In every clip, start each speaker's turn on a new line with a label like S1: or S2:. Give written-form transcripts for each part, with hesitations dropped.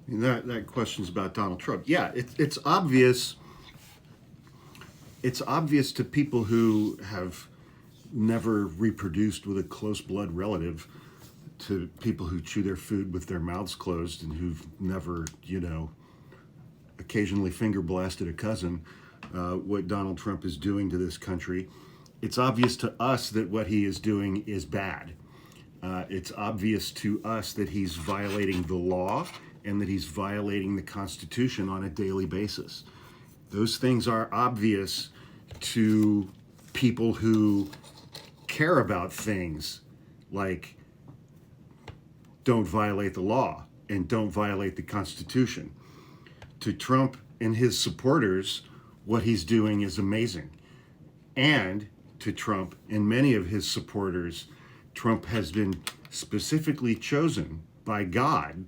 S1: That question's about Donald Trump. Yeah, it's obvious. It's obvious to people who have never reproduced with a close blood relative, to people who chew their food with their mouths closed and who've never, occasionally finger blasted a cousin, what Donald Trump is doing to this country. It's obvious to us that what he is doing is bad. It's obvious to us that he's violating the law and that he's violating the Constitution on a daily basis. Those things are obvious to people who care about things like don't violate the law and don't violate the Constitution. To Trump and his supporters, what he's doing is amazing. And to Trump and many of his supporters, Trump has been specifically chosen by God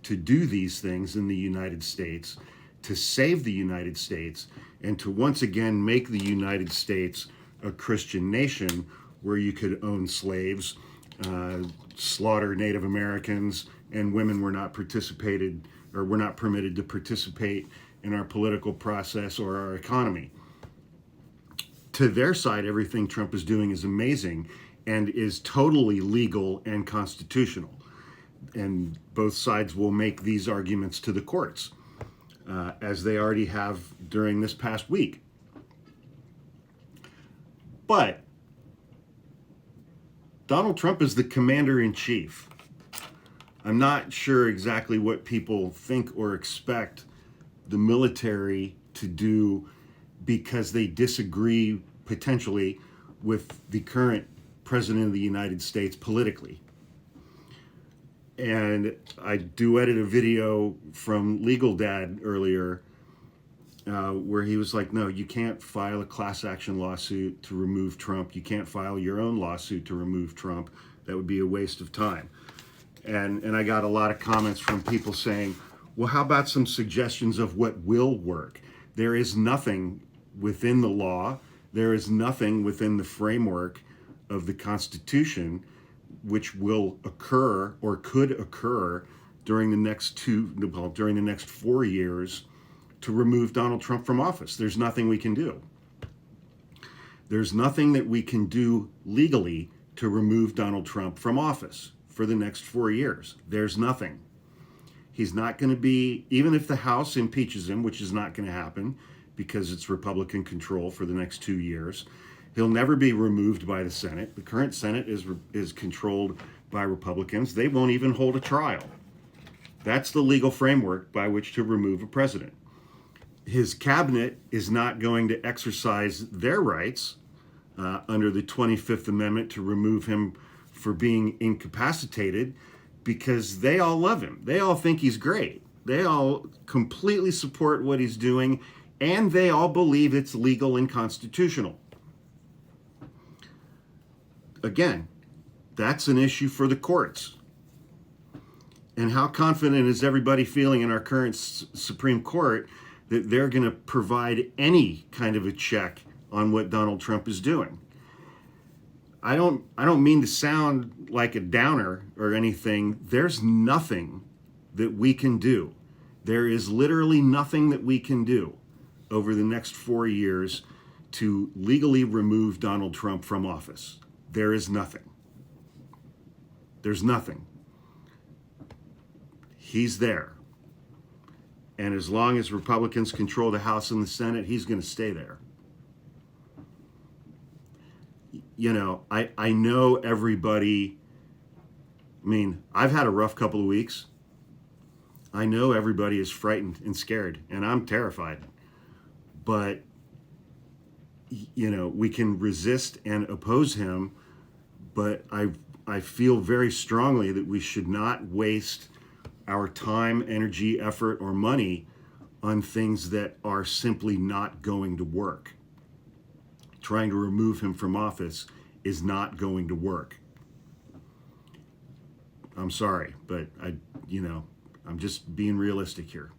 S1: to do these things in the United States, to save the United States, and to once again make the United States a Christian nation where you could own slaves, slaughter Native Americans, and women were not permitted to participate in our political process or our economy. To their side, everything Trump is doing is amazing and is totally legal and constitutional. And both sides will make these arguments to the courts, as they already have during this past week. But Donald Trump is the commander-in-chief. I'm not sure exactly what people think or expect the military to do because they disagree potentially with the current president of the United States politically. And I duetted a video from Legal Dad earlier where he was like, no, you can't file a class action lawsuit to remove Trump. You can't file your own lawsuit to remove Trump. That would be a waste of time. And I got a lot of comments from people saying, well, how about some suggestions of what will work? There is nothing within the law. There is nothing within the framework of the Constitution which will occur or could occur during the next 4 years to remove Donald Trump from office. There's nothing we can do. There's nothing that we can do legally to remove Donald Trump from office for the next 4 years. There's nothing. He's not going to be, even if the House impeaches him, which is not going to happen because it's Republican control for the next 2 years, he'll never be removed by the Senate. The current Senate is controlled by Republicans. They won't even hold a trial. That's the legal framework by which to remove a president. His cabinet is not going to exercise their rights under the 25th Amendment to remove him for being incapacitated because they all love him. They all think he's great. They all completely support what he's doing, and they all believe it's legal and constitutional. Again, that's an issue for the courts. And how confident is everybody feeling in our current Supreme Court that they're going to provide any kind of a check on what Donald Trump is doing? I don't mean to sound like a downer or anything. There's nothing that we can do. There is literally nothing that we can do over the next 4 years to legally remove Donald Trump from office. There is nothing. There's nothing. He's there. And as long as Republicans control the House and the Senate, he's going to stay there. You know, I know everybody, I've had a rough couple of weeks. I know everybody is frightened and scared, and I'm terrified. But, we can resist and oppose him, but I feel very strongly that we should not waste our time, energy, effort, or money on things that are simply not going to work. Trying to remove him from office is not going to work. I'm sorry, but I'm just being realistic here.